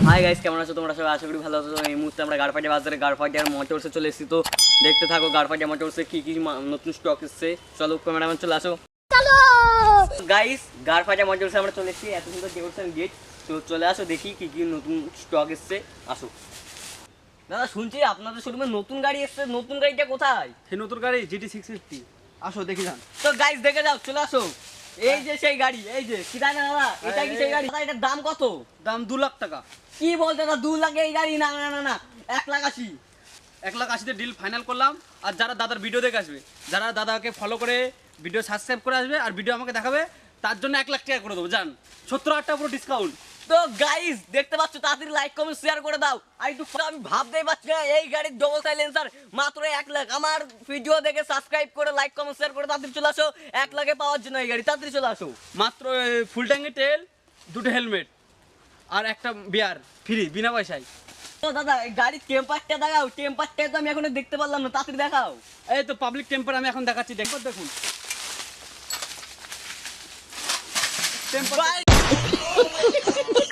Hi guys, কেমন আছো তোমরা সবাই? আশা করি ভালো আছো। এই মুহূর্তে আমরা গাড়পাটিয়া বাজারে গাড়পাটিয়ার মোটরসে চলে এসেছি। তো দেখতে থাকো গাড়পাটিয়া মোটরসে কি কি নতুন স্টক এসেছে। চলো ক্যামেরাম্যান চলে আসো। গাইস, গাড়পাটিয়া মোটরসে আমরা চলে এসেছি। এত সুন্দর ডেকোরেশন গেট। তো চলে আসো, দেখি কি কি নতুন স্টক এসেছে। আসো দাদা, শুনছি আপনাদের শোরুমে নতুন গাড়ি এসেছে। নতুন গাড়িটা কোথায়? সেই নতুন গাড়ি GT 650। আসো দেখি যান। তো গাইস দেখে যাও, চলে আসো। এই যে সেই গাড়ি, এই যে কি জানেন দাদা, এটা কি সেই গাড়ি? দাদা এটার দাম কত? দাম 2 লাখ টাকা। কি বলতে দাদা, 2 লাখ এই গাড়ি? না না না না, 1,80,000। 1,80,000 ডিল ফাইনাল করলাম। আর যারা দাদার ভিডিও দেখে আসবে, যারা দাদাকে ফলো করে ভিডিও সাবস্ক্রাইব করে আসবে আর ভিডিও আমাকে দেখাবে, তার জন্য 1 লাখ টাকা করে দেবো। জান 70,000 টাকা পুরো ডিসকাউন্ট। তো গাইস দেখতে পাচ্ছ, তাড়াতাড়ি লাইক কমেন্ট শেয়ার করে দাও। আর একটু আমি ভাবতেই পারছি না, এই গাড়ির ডবল সাইলেন্সার মাত্র 1 লাখ। আমার ভিডিও দেখে সাবস্ক্রাইব করে লাইক কমেন্ট শেয়ার করে তাড়াতাড়ি চলে আসো 1 লাখে পাওয়ার জন্য এই গাড়ি। তাড়াতাড়ি চলে আসো। মাত্র ফুল ট্যাঙ্কি তেল, 2টো হেলমেট আর একটা বিয়ার ফ্রি বিনা পয়সায়। তো দাদা এই গাড়ির টেম্পারটা দেখাও। টেম্পারটা তো আমি এখনো দেখতে পারলাম না, তাড়াতাড়ি দেখাও। এই তো পাবলিক টেম্পার আমি এখন দেখাচ্ছি, দেখুন টেম্পার। ভাই